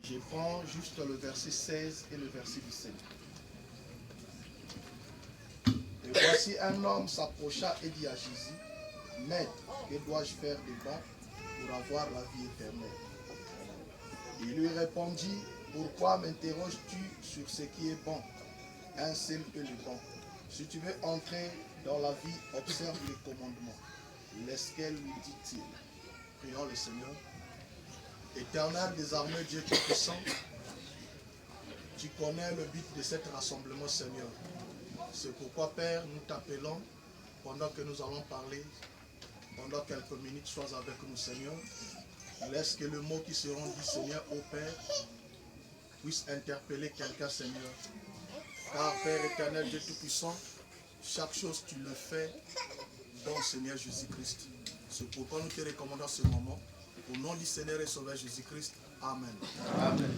Je prends juste le verset 16 et le verset 17. Et voici un homme s'approcha et dit à Jésus, « Maître, que dois-je faire de bon pour avoir la vie éternelle ?» Il lui répondit, « Pourquoi m'interroges-tu sur ce qui est bon? Un seul est le bon. Si tu veux entrer dans la vie, observe les commandements. » Lesquels lui dit-il? Prions le Seigneur. Éternel des armées, Dieu Tout-Puissant, tu connais le but de cet rassemblement, Seigneur. C'est pourquoi, Père, nous t'appelons pendant que nous allons parler, pendant quelques minutes, sois avec nous, Seigneur. Laisse que le mot qui sera dit, Seigneur, au Père, puisse interpeller quelqu'un, Seigneur. Car, Père éternel, Dieu Tout-Puissant, chaque chose, tu le fais dans le Seigneur Jésus-Christ. C'est pourquoi nous te recommandons ce moment. Au nom du Seigneur et Sauveur Jésus-Christ. Amen. Amen.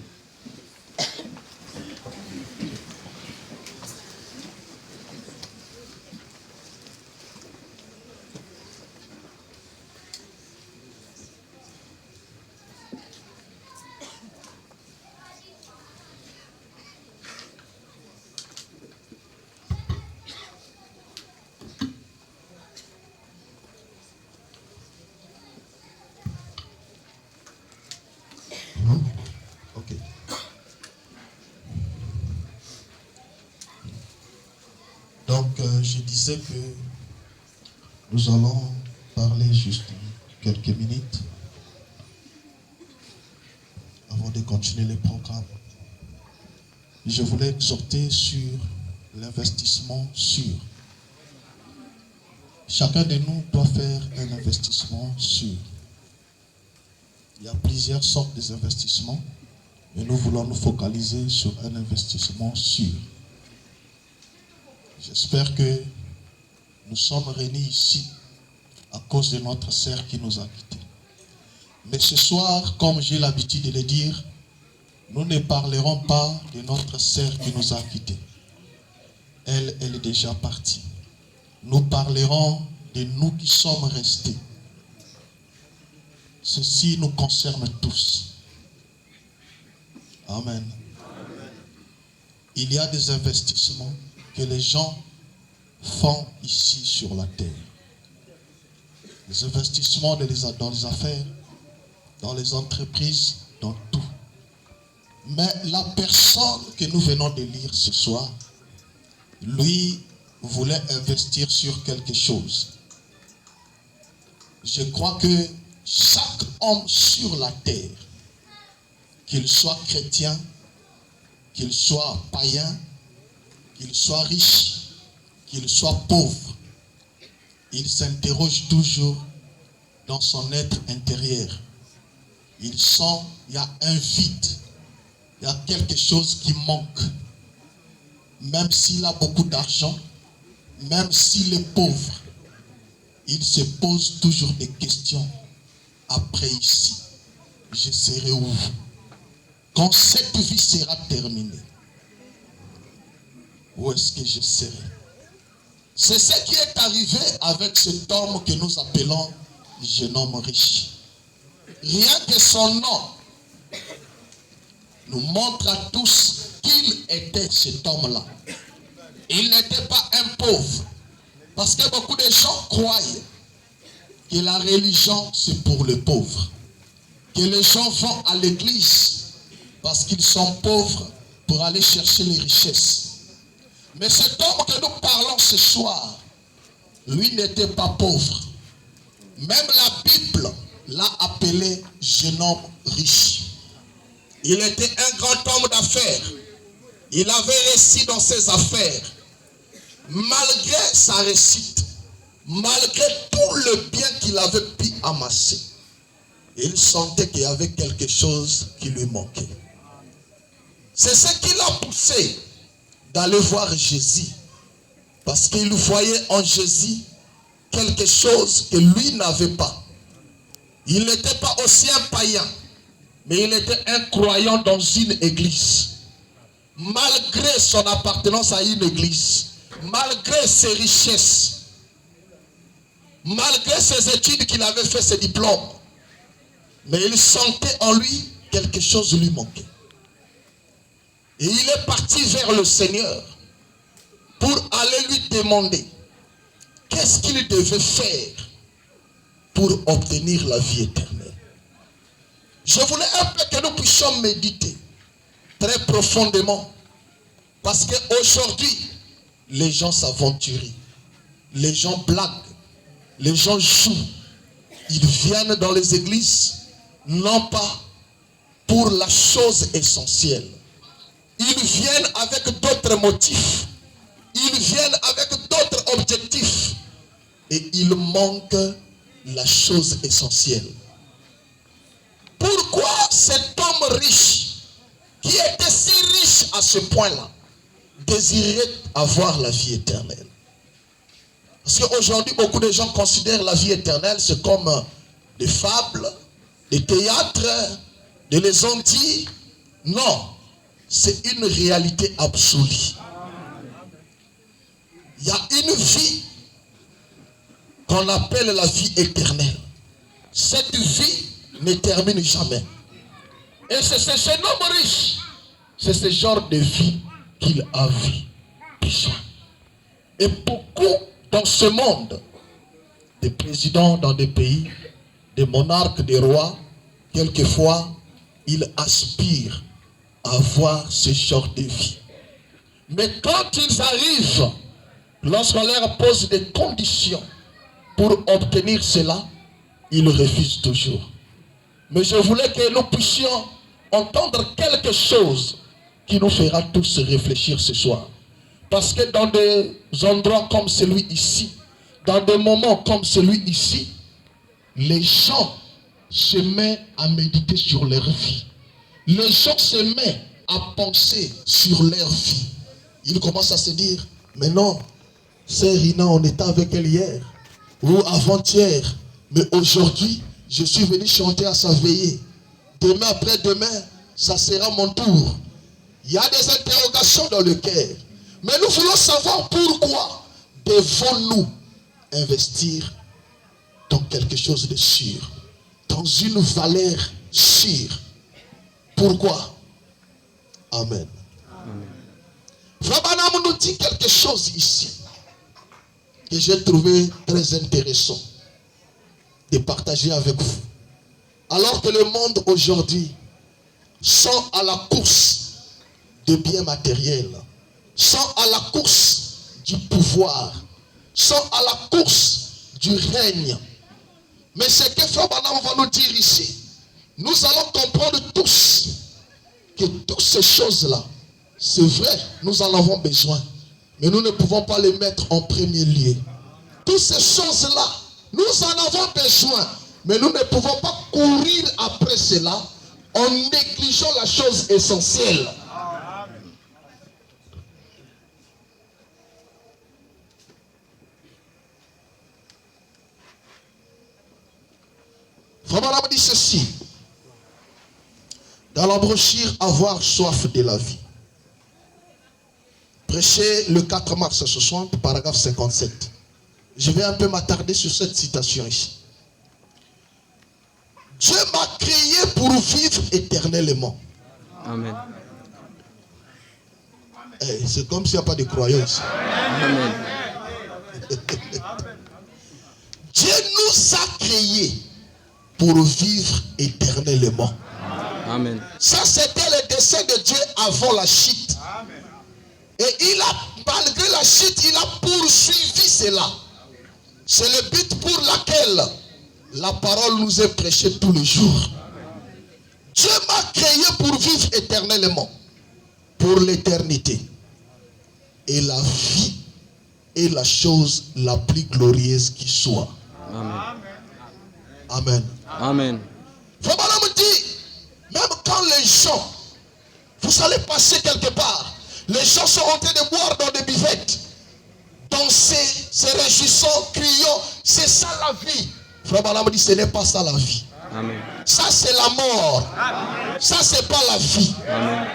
Je disais que nous allons parler juste quelques minutes avant de continuer le programme. Je voulais exhorter sur l'investissement sûr. Chacun de nous doit faire un investissement sûr. Il y a plusieurs sortes d'investissements, mais nous voulons nous focaliser sur un investissement sûr. J'espère que nous sommes réunis ici à cause de notre sœur qui nous a quittés. Mais ce soir, comme j'ai l'habitude de le dire, nous ne parlerons pas de notre sœur qui nous a quittés. Elle est déjà partie. Nous parlerons de nous qui sommes restés. Ceci nous concerne tous. Amen. Il y a des investissements que les gens font ici sur la terre. Les investissements dans les affaires, dans les entreprises, dans tout. Mais la personne que nous venons de lire ce soir, lui voulait investir sur quelque chose. Je crois que chaque homme sur la terre, qu'il soit chrétien, qu'il soit païen, qu'il soit riche, qu'il soit pauvre, il s'interroge toujours dans son être intérieur. Il sent qu'il y a un vide, il y a quelque chose qui manque. Même s'il a beaucoup d'argent, même s'il est pauvre, il se pose toujours des questions. Après ici, je serai où? Quand cette vie sera terminée, où est-ce que je serai? C'est ce qui est arrivé avec cet homme que nous appelons jeune homme riche. Rien que son nom nous montre à tous qu'il était cet homme-là. Il n'était pas un pauvre. Parce que beaucoup de gens croient que la religion c'est pour les pauvres. Que les gens vont à l'église parce qu'ils sont pauvres pour aller chercher les richesses. Mais cet homme que nous parlons ce soir, lui n'était pas pauvre. Même la Bible l'a appelé jeune homme riche. Il était un grand homme d'affaires. Il avait réussi dans ses affaires. Malgré sa réussite, malgré tout le bien qu'il avait pu amasser, il sentait qu'il y avait quelque chose qui lui manquait. C'est ce qui l'a poussé d'aller voir Jésus. Parce qu'il voyait en Jésus quelque chose que lui n'avait pas. Il n'était pas aussi un païen, mais il était un croyant dans une église. Malgré son appartenance à une église, malgré ses richesses, malgré ses études qu'il avait fait, ses diplômes, mais il sentait en lui quelque chose lui manquait. Et il est parti vers le Seigneur pour aller lui demander qu'est-ce qu'il devait faire pour obtenir la vie éternelle. Je voulais un peu que nous puissions méditer très profondément. Parce qu'aujourd'hui, les gens s'aventurent. Les gens blaguent. Les gens jouent. Ils viennent dans les églises, non pas pour la chose essentielle. Ils viennent avec d'autres motifs. Ils viennent avec d'autres objectifs. Et il manque la chose essentielle. Pourquoi cet homme riche, qui était si riche à ce point-là, désirait avoir la vie éternelle? Parce qu'aujourd'hui, beaucoup de gens considèrent la vie éternelle, c'est comme des fables, des théâtres, des légendes. Non, c'est une réalité absolue. Il y a une vie qu'on appelle la vie éternelle. Cette vie ne termine jamais. Et c'est ce homme riche, c'est ce genre de vie qu'il a besoin. Et beaucoup dans ce monde, des présidents dans des pays, des monarques, des rois, quelquefois, ils aspirent à avoir ce genre de vie. Mais quand ils arrivent, lorsqu'on leur pose des conditions pour obtenir cela, ils refusent toujours. Mais je voulais que nous puissions entendre quelque chose qui nous fera tous réfléchir ce soir. Parce que dans des endroits comme celui ici, dans des moments comme celui ici, les gens se mettent à méditer sur leur vie. Les gens se mettent à penser sur leur vie. Ils commencent à se dire, mais non, c'est Rina, on était avec elle hier ou avant-hier, mais aujourd'hui, je suis venu chanter à sa veillée. Demain après-demain, ça sera mon tour. Il y a des interrogations dans le cœur. Mais nous voulons savoir pourquoi devons-nous investir dans quelque chose de sûr, dans une valeur sûre. Pourquoi? Amen. Frère nous dit quelque chose ici que j'ai trouvé très intéressant de partager avec vous. Alors que le monde aujourd'hui sont à la course des biens matériels, sont à la course du pouvoir, sont à la course du règne. Mais ce que Frère Branham va nous dire ici, nous allons comprendre tous que toutes ces choses-là, c'est vrai, nous en avons besoin, mais nous ne pouvons pas les mettre en premier lieu. Toutes ces choses-là, nous en avons besoin, mais nous ne pouvons pas courir après cela en négligeant la chose essentielle. Frère dit ceci dans la brochure Avoir soif de la vie, prêché le 4 mars 60, paragraphe 57. Je vais un peu m'attarder sur cette citation ici. Dieu m'a créé pour vivre éternellement. Amen. C'est comme s'il n'y a pas de croyants ici. Amen. Dieu nous a créés pour vivre éternellement. Amen. Ça, c'était le dessein de Dieu avant la chute. Et il a, malgré la chute, il a poursuivi cela. C'est le but pour lequel la parole nous est prêchée tous les jours. Dieu m'a créé pour vivre éternellement, pour l'éternité. Et la vie est la chose la plus glorieuse qui soit. Amen. Amen. Amen. Frère Branham dit, même quand les gens, vous allez passer quelque part, les gens sont en train de boire dans des buvettes, danser, se réjouissant, criant, c'est ça la vie. Frère Branham dit, ce n'est pas ça la vie. Amen. Ça c'est la mort. Ça c'est pas la vie. Amen.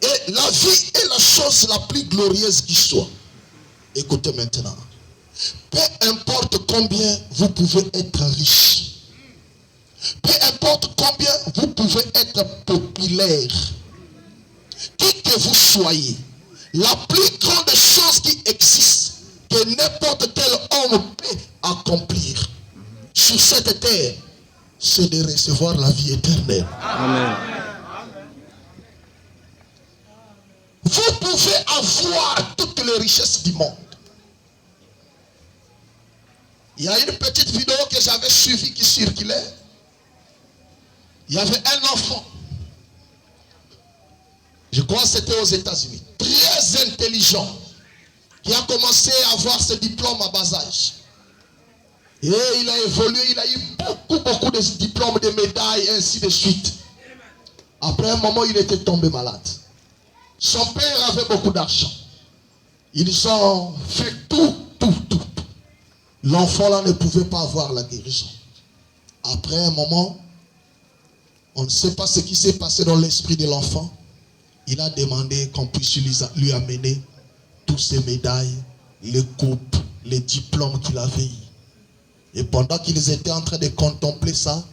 Et la vie est la chose la plus glorieuse qui soit. Écoutez maintenant. Peu importe combien vous pouvez être riche, peu importe combien vous pouvez pouvez être populaire, qui que vous soyez, la plus grande chose qui existe, que n'importe quel homme peut accomplir sur cette terre, c'est de recevoir la vie éternelle. Amen. Vous pouvez avoir toutes les richesses du monde. Il y a une petite vidéo que j'avais suivie qui circulait. Il y avait un enfant. Je crois que c'était aux États-Unis. Très intelligent. Qui a commencé à avoir ses diplômes à bas âge. Et il a évolué. Il a eu beaucoup de diplômes, de médailles, ainsi de suite. Après un moment, il était tombé malade. Son père avait beaucoup d'argent. Ils ont fait tout. L'enfant là ne pouvait pas avoir la guérison. Après un moment, on ne sait pas ce qui s'est passé dans l'esprit de l'enfant. Il a demandé qu'on puisse lui amener toutes ces médailles, les coupes, les diplômes qu'il avait eu. Et pendant qu'ils étaient en train de contempler ça,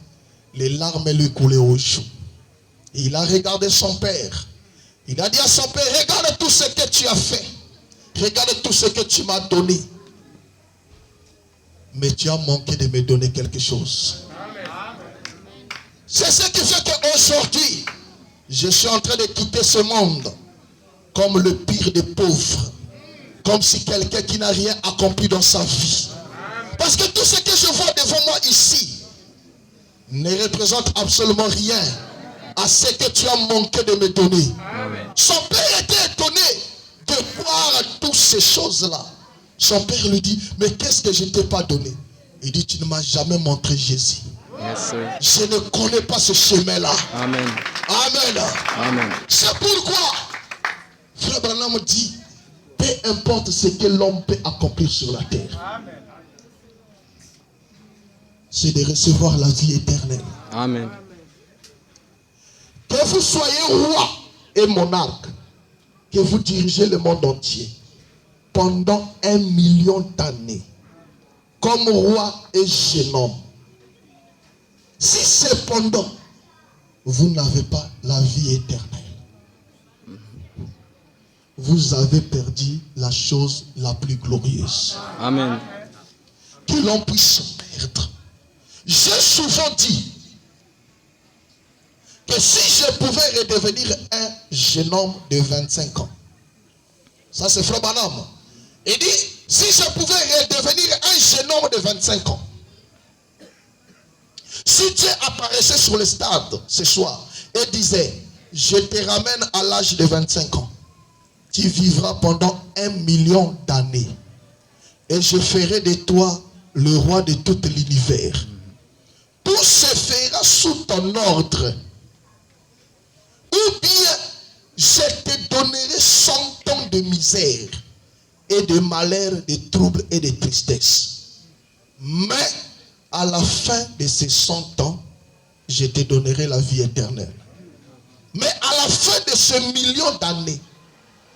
les larmes lui coulaient aux joues. Et il a regardé son père. Il a dit à son père, regarde tout ce que tu as fait. Regarde tout ce que tu m'as donné. Mais tu as manqué de me donner quelque chose. C'est ce qui fait qu'aujourd'hui, je suis en train de quitter ce monde comme le pire des pauvres. Comme si quelqu'un qui n'a rien accompli dans sa vie. Parce que tout ce que je vois devant moi ici ne représente absolument rien à ce que tu as manqué de me donner. Son père était étonné de voir toutes ces choses-là. Son père lui dit, mais qu'est-ce que je ne t'ai pas donné? Il dit, tu ne m'as jamais montré Jésus. Yes, je ne connais pas ce chemin-là. Amen. Amen. Amen. C'est pourquoi Frère Branham dit, peu importe ce que l'homme peut accomplir sur la terre, c'est de recevoir la vie éternelle. Amen. Que vous soyez roi et monarque, que vous dirigez le monde entier pendant 1 million d'années, comme roi et jeune homme. Si cependant, vous n'avez pas la vie éternelle, vous avez perdu la chose la plus glorieuse. Amen. Que l'on puisse perdre. J'ai souvent dit que si je pouvais redevenir un jeune homme de 25 ans, ça c'est Frère Branham. Il dit, si je pouvais redevenir un jeune homme de 25 ans, si Dieu apparaissait sur le stade ce soir et disait, je te ramène à l'âge de 25 ans, tu vivras pendant 1 million d'années et je ferai de toi le roi de tout l'univers. Tout se fera sous ton ordre. Ou bien je te donnerai 100 ans de misère et de malheur, de troubles et de tristesse. Mais à la fin de ces 100 ans, je te donnerai la vie éternelle. Mais à la fin de ce million d'années,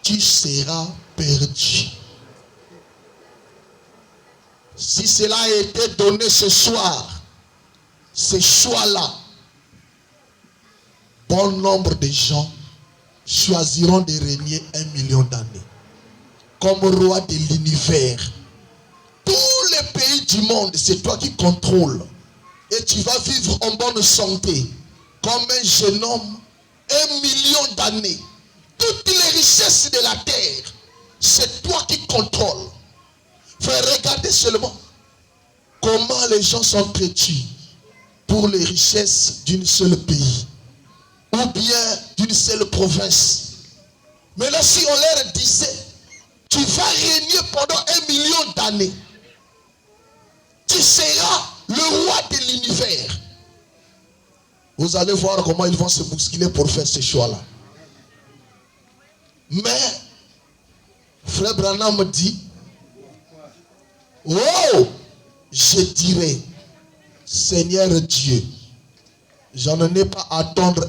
tu seras perdu. Si cela a été donné ce soir, ce choix-là, bon nombre de gens choisiront de régner 1 million d'années comme roi de l'univers. Tous les pays du monde, c'est toi qui contrôles. Et tu vas vivre en bonne santé comme un jeune homme 1 million d'années. Toutes les richesses de la terre, c'est toi qui contrôles. Frère, regardez seulement comment les gens sont traités pour les richesses d'une seule pays ou bien d'une seule province. Mais là, si on leur disait, tu vas régner pendant 1 million d'années, tu seras le roi de l'univers, vous allez voir comment ils vont se bousculer pour faire ce choix-là. Mais Frère Branham me dit, oh, je dirais, Seigneur Dieu, je n'en ai pas à attendre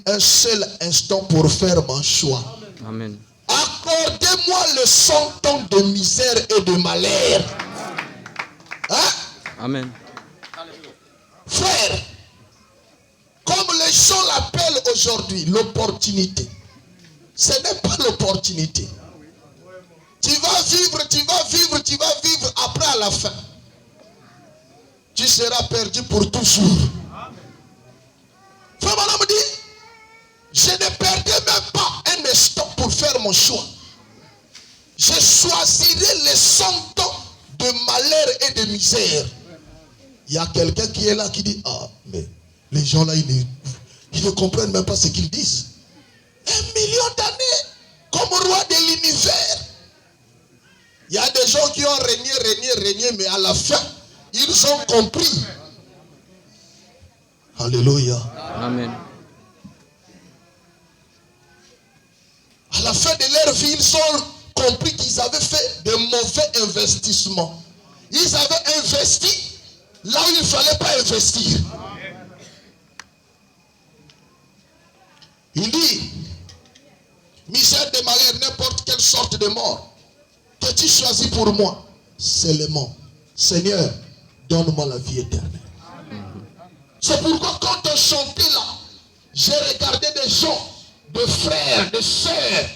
un seul instant pour faire mon choix. Amen. Accordez-moi le 100 ans de misère et de malheur. Hein? Amen. Frère, comme les gens l'appellent aujourd'hui l'opportunité. Ce n'est pas l'opportunité. Tu vas vivre, tu vas vivre, tu vas vivre. Après, à la fin, tu seras perdu pour toujours. Frère Branham me dit, je ne perdais même pas un instant pour faire mon choix. Je choisirai les 100 ans de malheur et de misère. Il y a quelqu'un qui est là qui dit, ah, mais les gens là, ils ne comprennent même pas ce qu'ils disent. 1 million d'années comme roi de l'univers. Il y a des gens qui ont régné, mais à la fin, ils ont compris. Alléluia. Amen. À la fin de leur vie, ils ont compris qu'ils avaient fait de mauvais investissements. Ils avaient investi là où il ne fallait pas investir. Il dit, misère de malheur, n'importe quelle sorte de mort que tu choisis pour moi, seulement, Seigneur, donne-moi la vie éternelle. C'est pourquoi quand on chantait là, j'ai regardé des gens, de frères, de sœurs,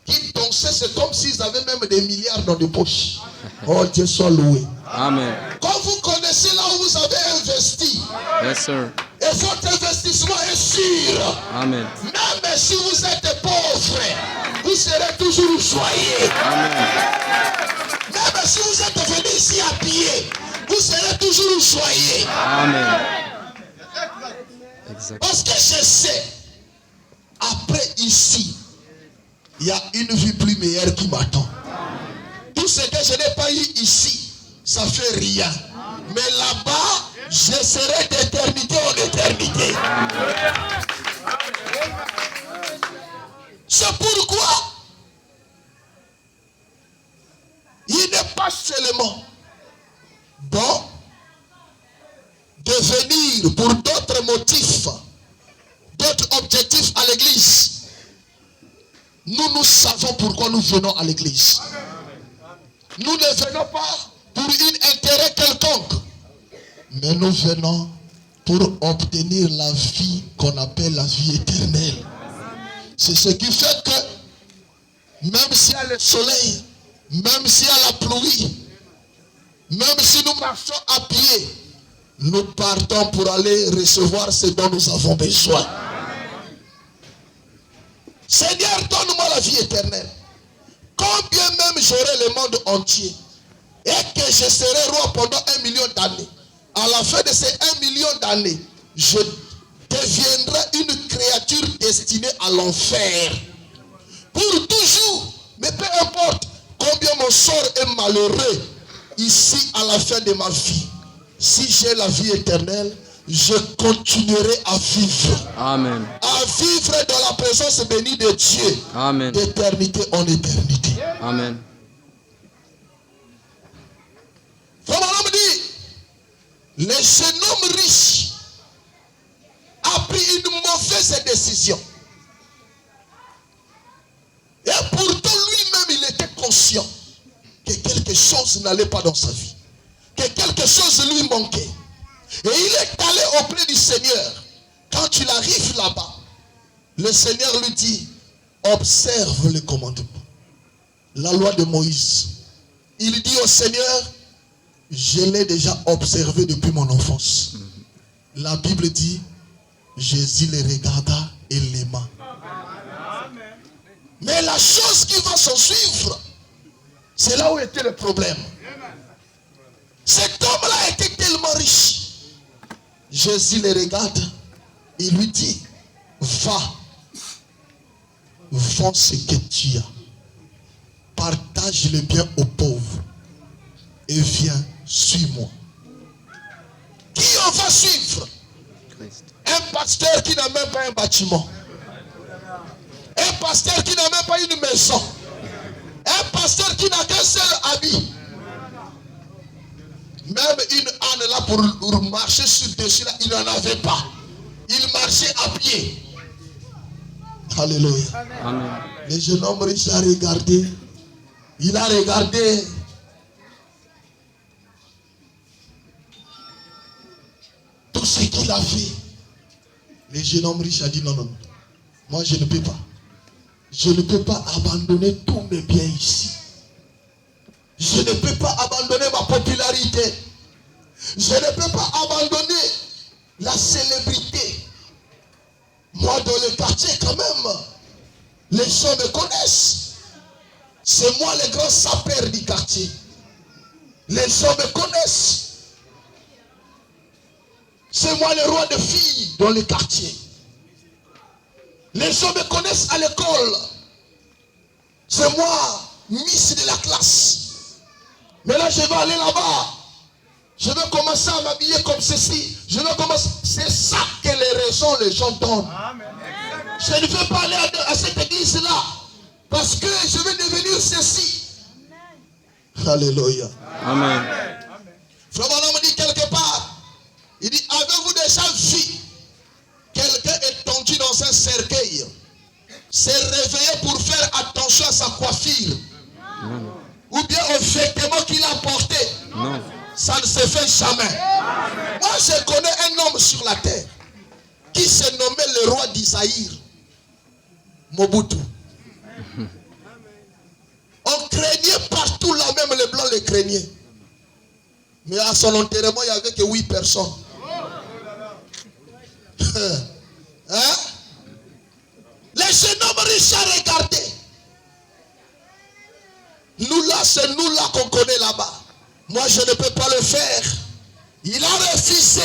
qui dansaient, c'est comme s'ils avaient même des milliards dans les poches. Oh, Dieu soit loué. Amen. Quand vous connaissez là où vous avez investi, Yes, sir. et votre investissement est sûr, Amen. même si vous êtes pauvre, vous serez toujours joyeux. Amen. Même si vous êtes venu ici à pied, vous serez toujours joyeux. Amen. Exact. Parce que je sais, après ici, il y a une vie plus meilleure qui m'attend. Tout ce que je n'ai pas eu ici, ça fait rien. Mais là-bas, je serai d'éternité en éternité. C'est pourquoi il n'est pas seulement bon de venir pour d'autres motifs, d'autres objectifs à l'église. Nous savons pourquoi nous venons à l'église. Nous ne venons pas pour un intérêt quelconque, mais nous venons pour obtenir la vie qu'on appelle la vie éternelle. C'est ce qui fait que même s'il y a le soleil, même s'il y a la pluie, même si nous marchons à pied, nous partons pour aller recevoir ce dont nous avons besoin. Seigneur, donne-moi la vie éternelle. Quand bien même j'aurai le monde entier et que je serai roi pendant 1 million d'années, à la fin de ces 1 million d'années, je deviendrai une créature destinée à l'enfer. Pour toujours, mais peu importe combien mon sort est malheureux, ici à la fin de ma vie, si j'ai la vie éternelle, je continuerai à vivre. Amen. À vivre dans la présence bénie de Dieu. Amen. D'éternité en éternité. Amen. Frère Branham dit, le jeune homme riche a pris une mauvaise décision. Et pourtant lui-même il était conscient que quelque chose n'allait pas dans sa vie. Que quelque chose lui manquait. Et il est allé auprès du Seigneur. Quand il arrive là-bas, le Seigneur lui dit, observe les commandements. La loi de Moïse. Il dit au Seigneur, je l'ai déjà observé depuis mon enfance. La Bible dit, Jésus les regarda et l'aima. Mais la chose qui va s'en suivre, c'est là où était le problème. Cet homme-là était tellement riche. Jésus le regarde et lui dit, va, vends ce que tu as, partage le bien aux pauvres et viens, suis-moi. Qui on va suivre? Christ. Un pasteur qui n'a même pas un bâtiment, un pasteur qui n'a même pas une maison, un pasteur qui n'a qu'un seul habit. Même une âne là pour marcher sur le dessus là, il n'en avait pas. Il marchait à pied. Alléluia. Amen. Le jeune homme riche a regardé. Il a regardé. Tout ce qu'il a fait. Le jeune homme riche a dit non, non, moi je ne peux pas. Je ne peux pas abandonner tous mes biens ici. Je ne peux pas abandonner ma popularité. Je ne peux pas abandonner la célébrité. Moi dans le quartier quand même, les gens me connaissent. C'est moi le grand sapeur du quartier. Les gens me connaissent. C'est moi le roi de filles dans le quartier. Les gens me connaissent à l'école. C'est moi, Miss de la classe. Mais là, je vais aller là-bas. Je vais commencer à m'habiller comme ceci. Je vais commencer. C'est ça que les gens donnent. Je ne veux pas aller à cette église-là. Parce que je vais devenir ceci. Alléluia. Amen. Frère Branham me dit quelque part. Il dit, avez-vous déjà vu quelqu'un étendu dans un cercueil s'est réveillé pour faire attention à sa coiffure? Non. Ou bien au vêtement qu'il a porté? Non. Ça ne se fait jamais. Moi, je connais un homme sur la terre qui se nommait le roi d'Isaïr, Mobutu. On craignait partout là, même les blancs les craignaient. Mais à son enterrement, il n'y avait que 8 personnes. Hein? Les jeunes hommes riches à regarder. Nous là, c'est nous là qu'on connaît là-bas. Moi, je ne peux pas le faire. Il a refusé.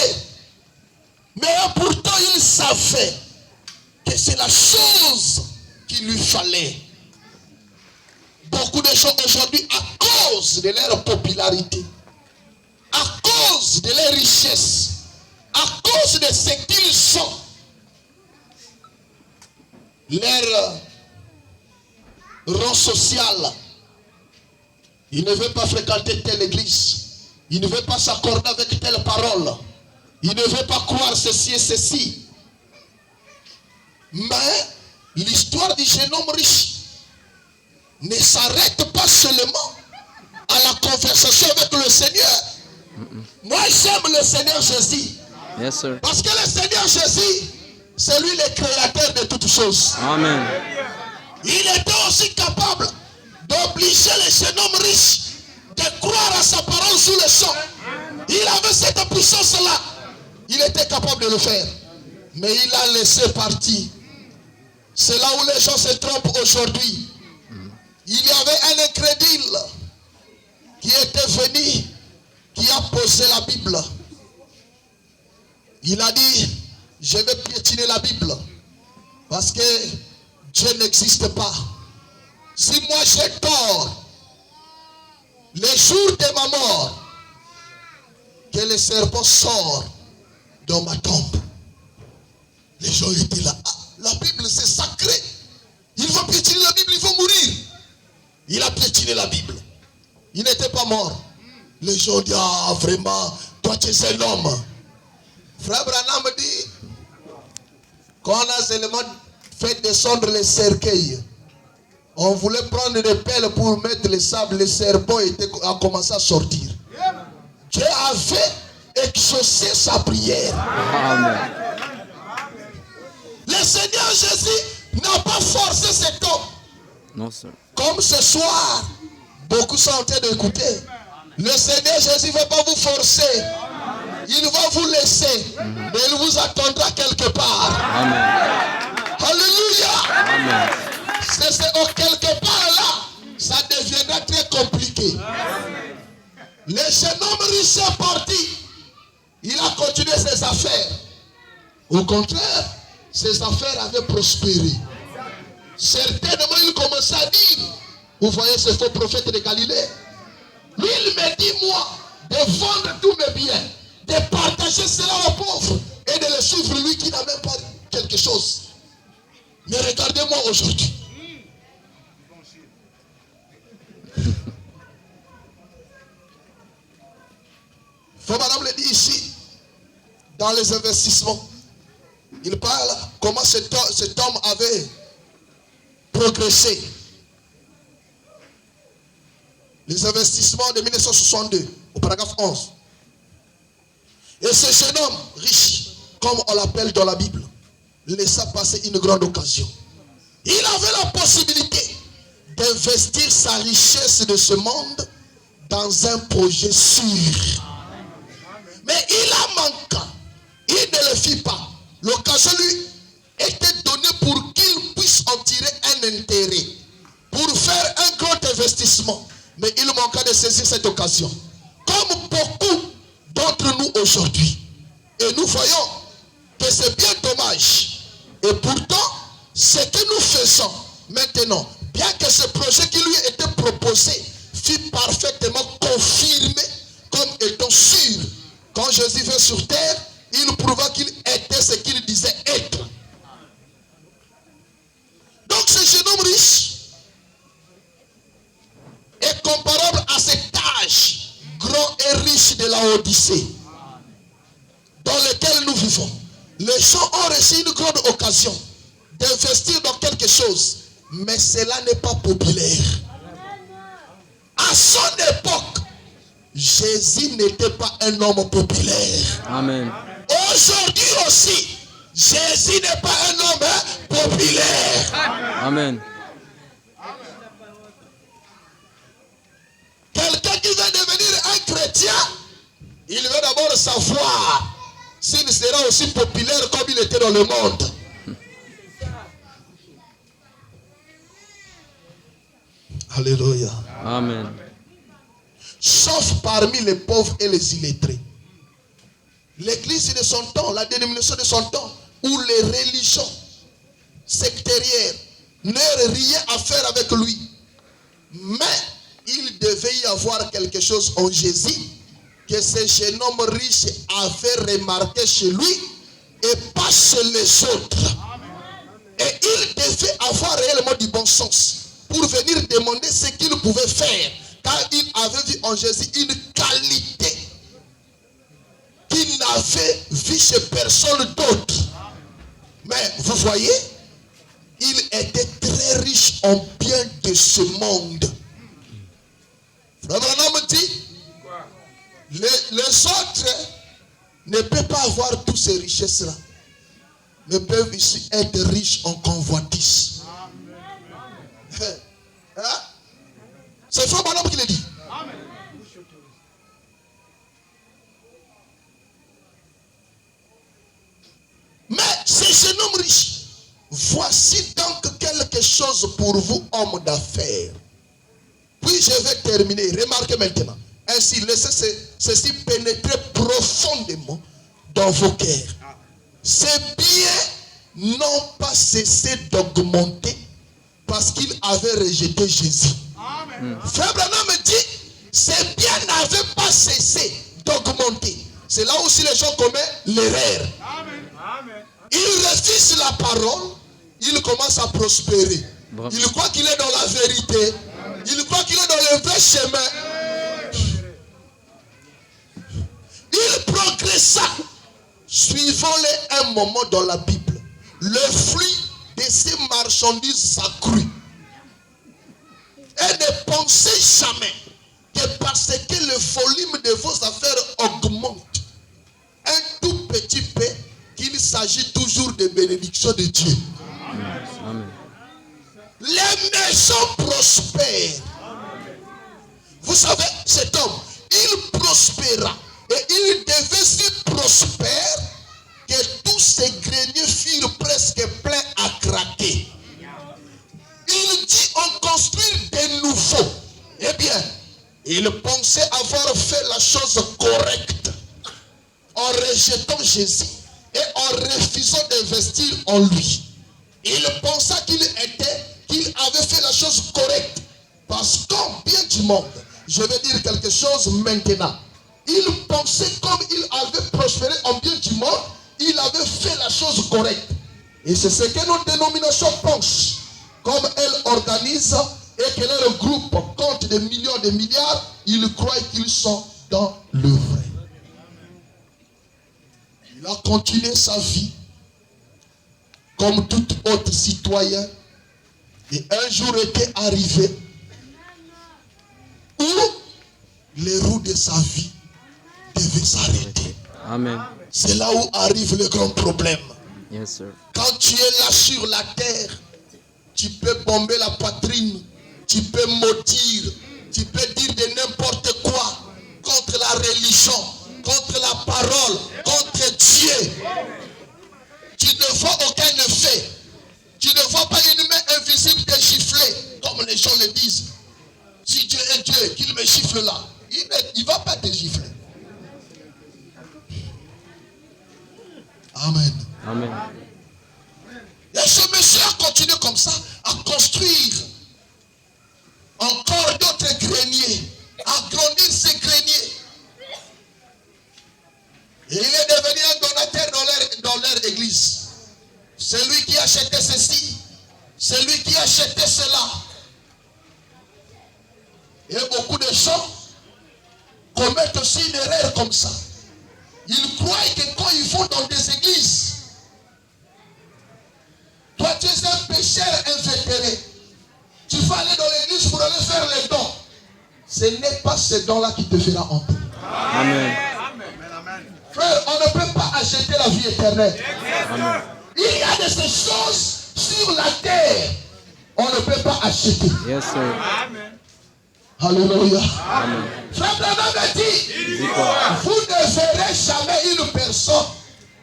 Mais pourtant, il savait que c'est la chose qu'il lui fallait. Beaucoup de gens aujourd'hui, à cause de leur popularité, à cause de leur richesse, à cause de ce qu'ils sont, leur rang social, il ne veut pas fréquenter telle église, il ne veut pas s'accorder avec telle parole, il ne veut pas croire ceci et ceci. Mais l'histoire du jeune homme riche ne s'arrête pas seulement à la conversation avec le Seigneur. Moi, j'aime le Seigneur Jésus. Yes, sir. Parce que le Seigneur Jésus, c'est lui le créateur de toutes choses. Amen. Il était aussi capable d'obliger les jeunes hommes riches de croire à sa parole sous le sang. Il avait cette puissance-là. Il était capable de le faire. Mais il a laissé partir. C'est là où les gens se trompent aujourd'hui. Il y avait un incrédule qui était venu, qui a posé la Bible. Il a dit, je vais piétiner la Bible parce que Dieu n'existe pas. Si moi j'ai tort, le jour de ma mort, que le serpent sort dans ma tombe. Les gens étaient là. Ah, la Bible c'est sacré. Il va piétiner la Bible, il va mourir. Il a piétiné la Bible. Il n'était pas mort. Les gens disent, ah vraiment, toi tu es un homme. Frère Branham dit, quand on a seulement fait descendre les cercueils, on voulait prendre des pelles pour mettre le sable, le serpent a commencé à sortir. Dieu avait exaucé sa prière. Amen. Le Seigneur Jésus n'a pas forcé cet homme. Non, sir. Comme ce soir, beaucoup sont en train d'écouter. Le Seigneur Jésus ne va pas vous forcer. Il va vous laisser. Mais il vous attendra quelque part. Amen. Alléluia. Amen. C'est quelque part là, ça deviendra très compliqué. Le jeune homme riche est parti. Il a continué ses affaires. Au contraire, ses affaires avaient prospéré. Certainement, il commençait à dire, vous voyez ce faux prophète de Galilée. Lui, il me dit, moi, de vendre tous mes biens, de partager cela aux pauvres et de le suivre, lui qui n'a même pas quelque chose. Mais regardez-moi aujourd'hui. Frère Madame le dit ici, dans les investissements, il parle comment cet homme avait progressé. Les investissements de 1962, au paragraphe 11. Et ce jeune homme riche, comme on l'appelle dans la Bible, laissa passer une grande occasion. Il avait la possibilité d'investir sa richesse de ce monde dans un projet sûr. Mais il a manqué. Il ne le fit pas. L'occasion lui était donnée pour qu'il puisse en tirer un intérêt, pour faire un grand investissement. Mais il manqua de saisir cette occasion. Comme beaucoup d'entre nous aujourd'hui. Et nous voyons que c'est bien dommage. Et pourtant, ce que nous faisons maintenant, bien que ce projet qui lui était proposé fut parfaitement confirmé comme étant sûr. Quand Jésus vint sur terre, il prouva qu'il était ce qu'il disait être. Donc ce jeune homme riche est comparable à cet âge grand et riche de la Odyssée dans lequel nous vivons. Les gens ont reçu une grande occasion d'investir dans quelque chose, mais cela n'est pas populaire. À son époque, Jésus n'était pas un homme populaire. Amen. Aujourd'hui aussi, Jésus n'est pas un homme populaire. Amen. Quelqu'un qui veut devenir un chrétien, il veut d'abord savoir s'il sera aussi populaire comme il était dans le monde. Alléluia. Amen. Sauf parmi les pauvres et les illettrés. L'église de son temps, la dénomination de son temps, où les religions sectarières n'auraient rien à faire avec lui. Mais il devait y avoir quelque chose en Jésus que ce jeune homme riche avait remarqué chez lui et pas chez les autres. Et il devait avoir réellement du bon sens pour venir demander ce qu'il pouvait faire, car il avait vu en Jésus une qualité qu'il n'avait vu chez personne d'autre. Mais vous voyez, il était très riche en biens de ce monde. Frère Branham dit, les autres ne peuvent pas avoir toutes ces richesses-là, mais peuvent ici être riches en convoitise. Hein? C'est Frère Branham qui le dit. Mais ce jeune homme riche, voici donc quelque chose pour vous, hommes d'affaires. Puis je vais terminer. Remarquez maintenant. Ainsi, laissez ceci pénétrer profondément dans vos cœurs. Ces biens n'ont pas cessé d'augmenter parce qu'ils avaient rejeté Jésus. Frère Branham me dit, ces biens n'avaient pas cessé d'augmenter. C'est là aussi les gens commettent l'erreur. Ils refusent la parole, ils commencent à prospérer. Bravo. Il croit qu'il est dans la vérité. Il croit qu'il est dans le vrai chemin. Il progressa. Suivons-les un moment dans la Bible. Le flux de ces marchandises s'accrut. Et ne pensez jamais que parce que le volume de vos affaires augmente un tout petit peu, qu'il s'agit toujours de bénédiction de Dieu. Amen. Les maisons prospèrent. Vous savez, cet homme, il prospéra. Et il devait si prospère que tous ses greniers furent presque pleins à craquer. Il dit, on construit des nouveaux. Eh bien, il pensait avoir fait la chose correcte en rejetant Jésus et en refusant d'investir en lui. Il pensa qu'il avait fait la chose correcte. Parce qu'en bien du monde, je vais dire quelque chose maintenant. Il pensait comme il avait prospéré en bien du monde, il avait fait la chose correcte. Et c'est ce que nos dénominations pensent. Comme elles organisent et que leur groupe compte des millions de milliards, ils croient qu'ils sont dans le vrai. Il a continué sa vie comme tout autre citoyen. Et un jour était arrivé où les roues de sa vie devaient s'arrêter. Amen. C'est là où arrive le grand problème. Yes, sir. Quand tu es là sur la terre, tu peux bomber la poitrine, tu peux mentir, tu peux dire de n'importe quoi contre la religion, contre la parole, contre Dieu. Tu ne vois aucun effet. Tu ne vois pas une main invisible te gifler, comme les gens le disent. Si Dieu est Dieu, qu'il me gifle là, il ne va pas te gifler. Amen. Amen. Et ce monsieur a continué comme ça à construire encore d'autres greniers, à grandir ses greniers. Et il est devenu un donateur dans leur église. C'est lui qui achetait ceci, c'est lui qui achetait cela. Et beaucoup de gens commettent aussi une erreur comme ça. Ils croient que quand ils vont dans des églises, toi tu es un pécheur invétéré, tu vas aller dans l'église pour aller faire les dons. Ce n'est pas ce don-là qui te fera entrer. Amen. Frère, on ne peut pas acheter la vie éternelle. Amen. Il y a de ces choses sur la terre, on ne peut pas acheter. Yes, sir. Alléluia. Amen. Frère Branham a dit, Dis quoi? vous ne verrez jamais une personne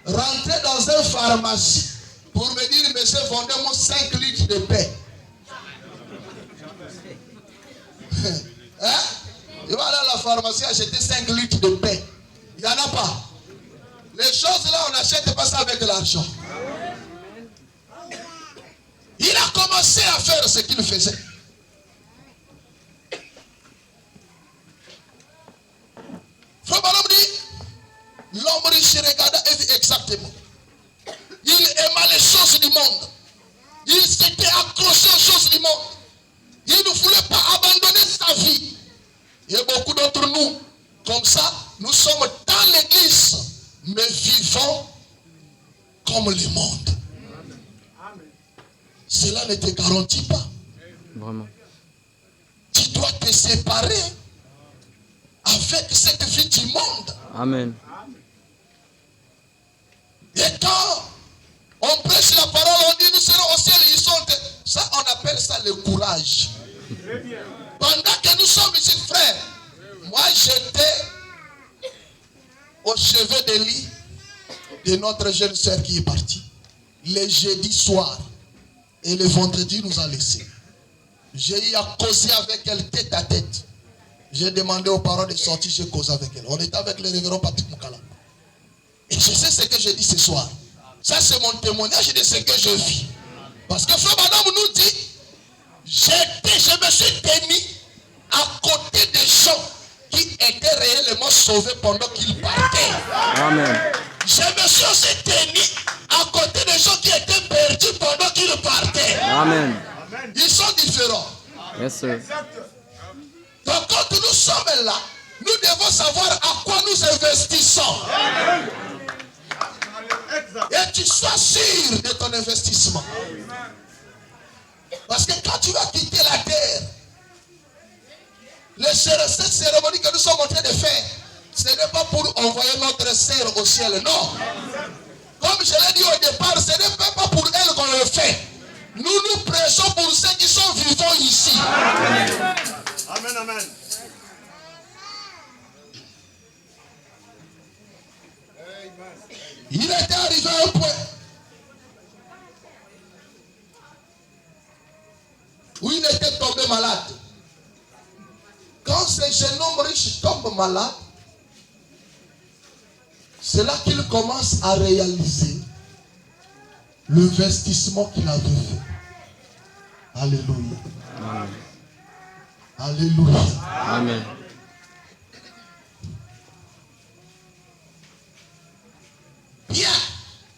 rentrer dans une pharmacie pour me dire, monsieur, vendez-moi 5 litres de paix. Hein? Il va aller à la pharmacie acheter 5 litres de paix. Il n'y en a pas. Les choses là, on n'achète pas ça avec l'argent. Il a commencé à faire ce qu'il faisait. Frère Branham dit, l'homme riche regarda et vit exactement. Il aima les choses du monde. Il s'était accroché aux choses du monde. Il ne voulait pas abandonner sa vie. Et beaucoup d'entre nous, comme ça, nous sommes dans l'église, mais vivons comme le monde. Cela ne te garantit pas. Vraiment. Tu dois te séparer avec cette vie du monde. Amen. Et quand on prêche la parole, on dit nous serons au ciel, ils sont. Ça, on appelle ça le courage. Pendant que nous sommes ici, frères, moi j'étais au chevet de lit de notre jeune sœur qui est partie. Le jeudi soir et le vendredi nous a laissés. J'ai eu à causer avec elle tête à tête. J'ai demandé aux parents de sortir, j'ai causé avec elle. On était avec le révérend Patrick Moukala. Et je sais ce que je dis ce soir. Ça, c'est mon témoignage de ce que je vis. Parce que Frère Madame nous dit, je me suis tenu à côté des gens qui étaient réellement sauvés pendant qu'ils partaient. Amen. Je me suis aussi tenu à côté des gens qui étaient perdus pendant qu'ils partaient. Amen. Ils sont différents. Yes, sir. Donc quand nous sommes là, nous devons savoir à quoi nous investissons. Et tu sois sûr de ton investissement. Parce que quand tu vas quitter la terre, cette cérémonie que nous sommes en train de faire, ce n'est pas pour envoyer notre sœur au ciel, non. Comme je l'ai dit au départ, ce n'est pas pour elle qu'on le fait. Nous nous prêchons pour ceux qui sont vivants ici. Amen, amen. Il était arrivé à un point où il était tombé malade. Quand ce jeune homme riche tombe malade, c'est là qu'il commence à réaliser l'investissement qu'il avait fait. Alléluia. Amen. Alléluia. Amen. Bien.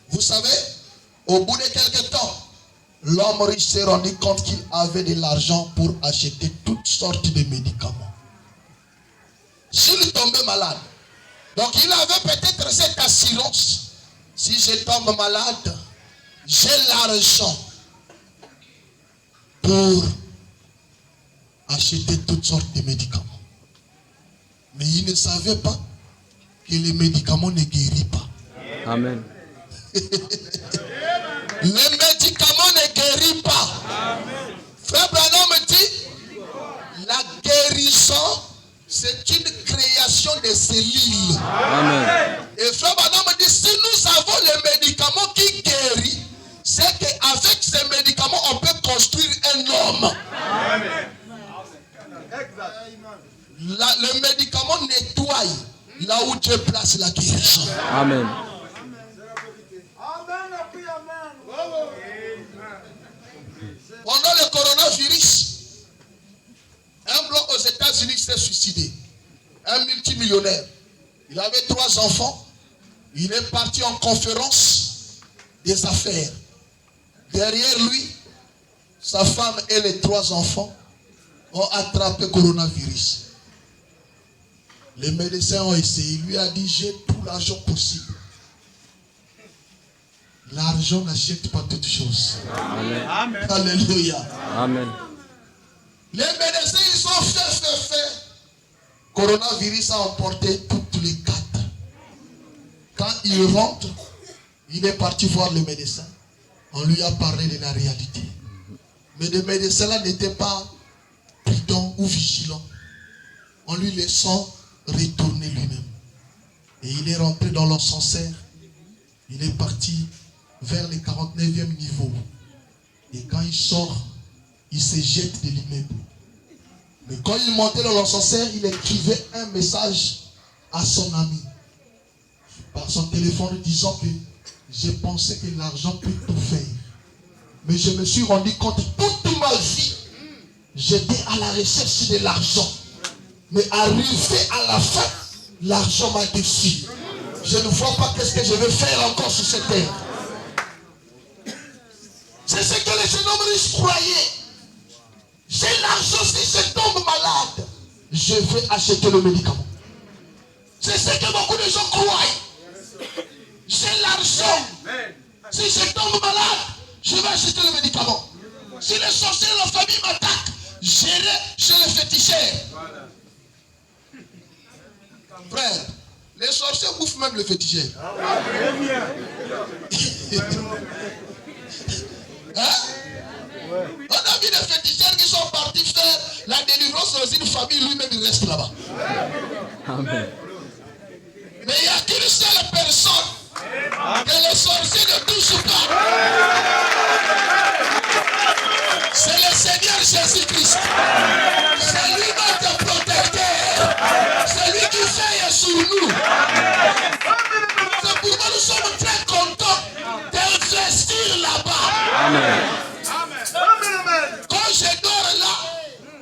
Vous savez, au bout de quelques temps, l'homme riche s'est rendu compte qu'il avait de l'argent pour acheter toutes sortes de médicaments. S'il tombait malade, donc il avait peut-être cette assurance. Si je tombe malade, j'ai l'argent pour acheter toutes sortes de médicaments. Mais il ne savait pas que les médicaments ne guérissent pas. Amen. Le médicament ne guérit pas. Frère Branham dit, la guérison, c'est une création de cellules. Amen. Et Frère Branham dit, si nous avons le médicament qui guérit, c'est qu'avec ces médicaments, on peut construire un homme. Le médicament nettoie là où Dieu place la guérison. Amen. Pendant le coronavirus, un blanc aux États-Unis s'est suicidé. Un multimillionnaire. Il avait 3 enfants. Il est parti en conférence des affaires. Derrière lui, sa femme et les 3 enfants ont attrapé le coronavirus. Les médecins ont essayé. Il lui a dit, j'ai tout l'argent possible. L'argent n'achète pas toutes choses. Amen. Alléluia. Amen. Les médecins, ils ont fait. Coronavirus a emporté toutes les 4. Quand il rentre, il est parti voir le médecin. On lui a parlé de la réalité. Mais le médecin là n'était pas prudent ou vigilant. En lui laissant retourner lui-même. Et il est rentré dans l'ascenseur. Il est parti vers le 49e niveau. Et quand il sort, il se jette de l'immeuble. Mais quand il montait dans l'ascenseur, il écrivait un message à son ami. Par son téléphone disant que j'ai pensé que l'argent peut tout faire. Mais je me suis rendu compte toute ma vie, j'étais à la recherche de l'argent. Mais arrivé à la fin, l'argent m'a déçu. Je ne vois pas qu'est-ce que je vais faire encore sur cette terre. C'est ce que les jeunes hommes riches croyaient. J'ai l'argent, si je tombe malade, je vais acheter le médicament. C'est ce que beaucoup de gens croient. J'ai l'argent. Si je tombe malade, je vais acheter le médicament. Si les sorciers de la famille m'attaquent, j'irai chez le féticheur. Frère, les sorciers bouffent même le féticheur. Hein? On a vu des féticheurs qui sont partis faire la délivrance dans une famille, lui-même il reste là-bas. Amen. Mais il n'y a qu'une seule personne que les sorciers ne touchent pas. C'est le Seigneur Jésus-Christ. C'est lui notre protecteur. C'est lui qui veille sur nous. C'est pourquoi nous sommes très contents d'investir là-bas. Amen. Quand je dors là,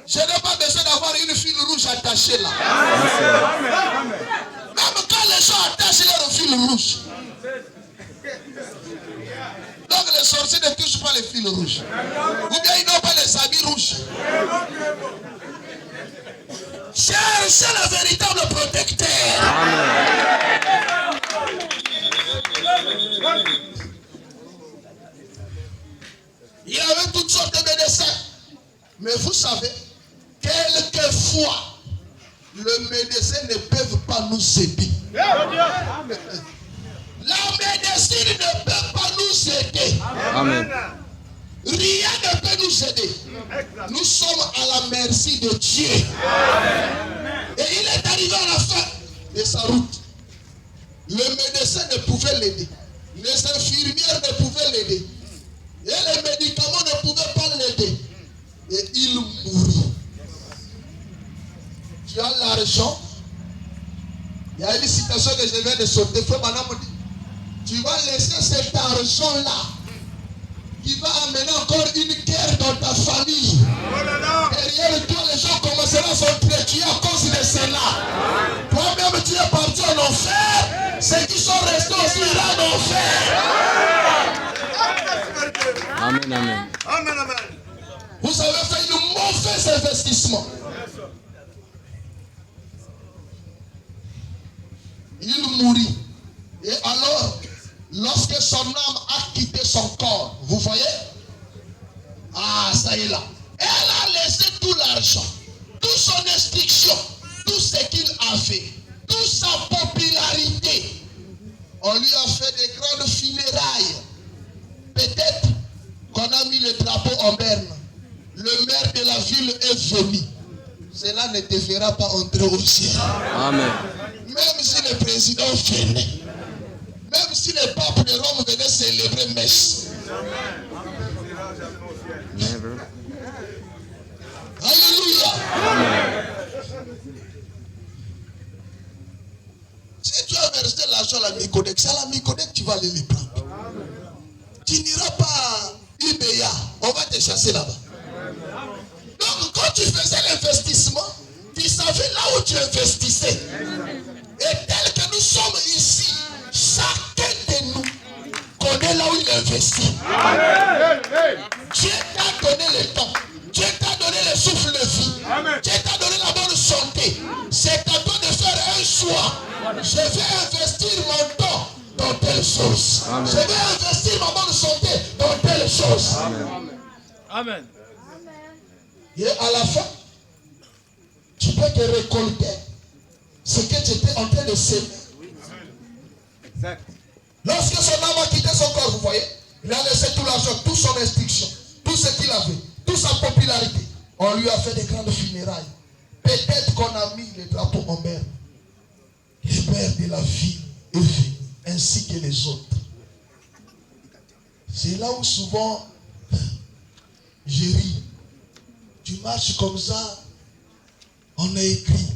je n'ai pas besoin d'avoir une fil rouge attachée là. Même quand les gens attachent leur fil rouge. Donc les sorciers ne touchent pas les fils rouges. Ou bien ils n'ont pas les habits rouges. Cherchez le véritable protecteur. Il y avait toutes sortes de médecins. Mais vous savez, quelquefois, le médecin ne peut pas nous aider. La médecine ne peut pas nous aider. Amen. Rien ne peut nous aider. Nous sommes à la merci de Dieu. Et il est arrivé à la fin de sa route. Le médecin ne pouvait l'aider. Les infirmières ne pouvaient l'aider. Et les médicaments ne pouvaient pas l'aider. Et il mourut. Tu as l'argent. Il y a une citation que je viens de sauter. Frère Madame dit, tu vas laisser cet argent-là qui va amener encore une guerre dans ta famille. Derrière toi, les gens commenceront à s'entretuer à cause de cela. Toi-même, tu es parti en enfer. Ceux qui sont restés aussi iront en enfer. Amen. Amen. Amen, amen. Vous avez fait de mauvais investissements. Il mourut. Et alors, lorsque son âme a quitté son corps, vous voyez? Ah, ça y est là. Elle a laissé tout l'argent, toute son instruction, tout ce qu'il avait, toute sa popularité. On lui a fait des grandes funérailles. Peut-être le drapeau en berne. Le maire de la ville est venu. Cela ne te fera pas entrer au ciel. Amen. Même si le président venait, même si le pape de Rome venait célébrer messe. Never. Alléluia. Si tu as versé l'argent à la Micodec, c'est à la Micodec que tu vas aller les prendre. Tu n'iras pas à IBA, on va te chasser là-bas. Donc quand tu faisais l'investissement, tu savais là où tu investissais. Et tel que nous sommes ici, chacun de nous connaît là où il investit. Dieu t'a donné le temps. Dieu t'a donné le souffle de vie. Dieu t'a donné la bonne santé. C'est à toi de faire un choix. Je vais investir mon temps dans telle chose. Amen. Je vais investir ma bonne santé dans telle chose. Amen. Et à la fin, tu peux te récolter ce que tu étais en train de semer. Lorsque son âme a quitté son corps, vous voyez, il a laissé tout l'argent, toute son instruction, tout ce qu'il avait, toute sa popularité. On lui a fait des grandes funérailles. Peut-être qu'on a mis le drapeau en mer. Le père de la ville est venu, ainsi que les autres. C'est là où souvent je ris. Tu marches comme ça, on a écrit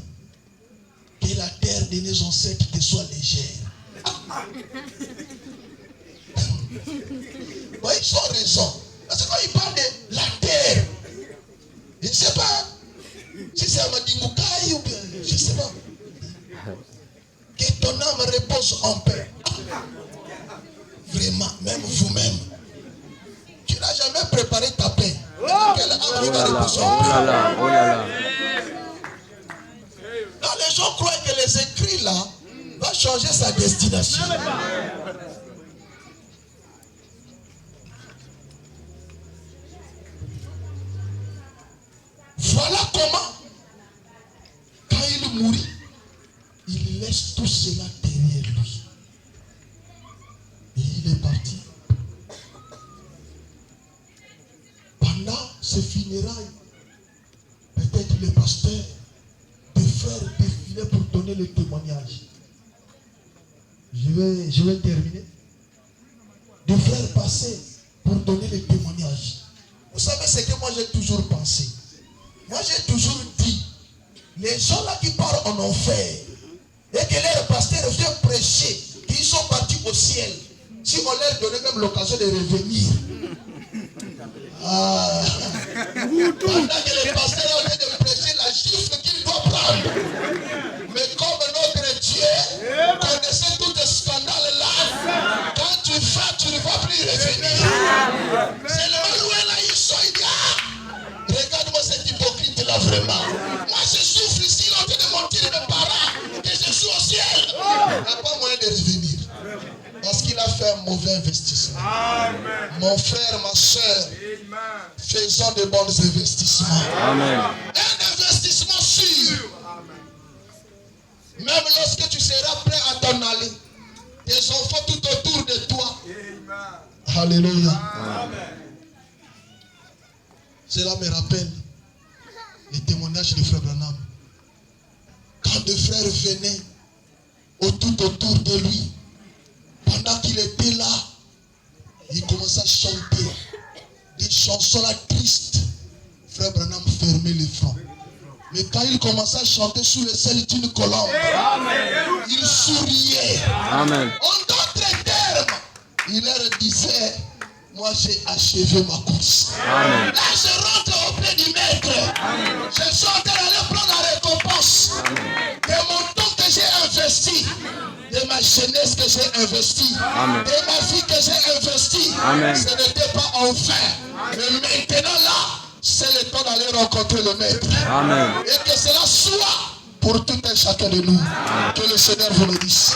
que la terre de nos ancêtres te soit légère. Bon, ils ont raison. Parce que quand ils parlent de la terre, je ne sais pas si c'est à Madingoukaï ou bien, je ne sais pas. Que ton âme repose en paix. Vraiment, même vous-même. Tu n'as jamais préparé ta paix. Quelle âme va reposer en paix? Oh là là. Non, les gens croient que les écrits là vont changer sa destination. Voilà comment, quand il mourit, il laisse tout cela derrière lui. Et il est parti. Pendant ces funérailles, peut-être le pasteur, des frères défilaient pour donner le témoignage. Je vais terminer. Des frères passaient pour donner le témoignage. Vous savez ce que moi j'ai toujours pensé? Moi j'ai toujours dit, les gens là qui partent en enfer et que leur pasteur vient prêcher, qu'ils sont partis au ciel, si on leur donnait même l'occasion de revenir. Pendant que le pasteur est en train de prêcher la gifle qu'il doit prendre. Mais comme notre Dieu connaissait tous ces scandales là, quand tu vas, tu ne vas plus revenir. C'est le Maloué là, ils sont idiots. Regarde-moi cet hypocrite là vraiment. Moi je souffre ici, là, en train de mentir mes parents, que je suis au ciel. Il n'a pas moyen de revenir. Parce qu'il a fait un mauvais investissement. Amen. Mon frère, ma soeur, faisons de bons investissements. Amen. Un investissement sûr. Même lorsque tu seras prêt à t'en aller, tes enfants tout autour de toi. Amen. Alléluia. Amen. Cela me rappelle les témoignages de frère Branham. Quand des frères venaient tout autour de lui, pendant qu'il était là, il commençait à chanter des chansons là tristes. Frère Branham fermait les fronts. Mais quand il commençait à chanter sous le sel d'une colombe, il souriait. Amen. En d'autres termes, il leur disait, moi j'ai achevé ma course. Amen. Là je rentre auprès du maître. Amen. Je suis en train d'aller prendre la récompense de mon temps que j'ai investi, de ma jeunesse que j'ai investi, Amen. de ma vie que j'ai investi. Amen. Ce n'était pas en vain. Mais maintenant là, c'est le temps d'aller rencontrer le maître. Amen. Et que cela soit pour tout un chacun de nous. Que le Seigneur vous le dise.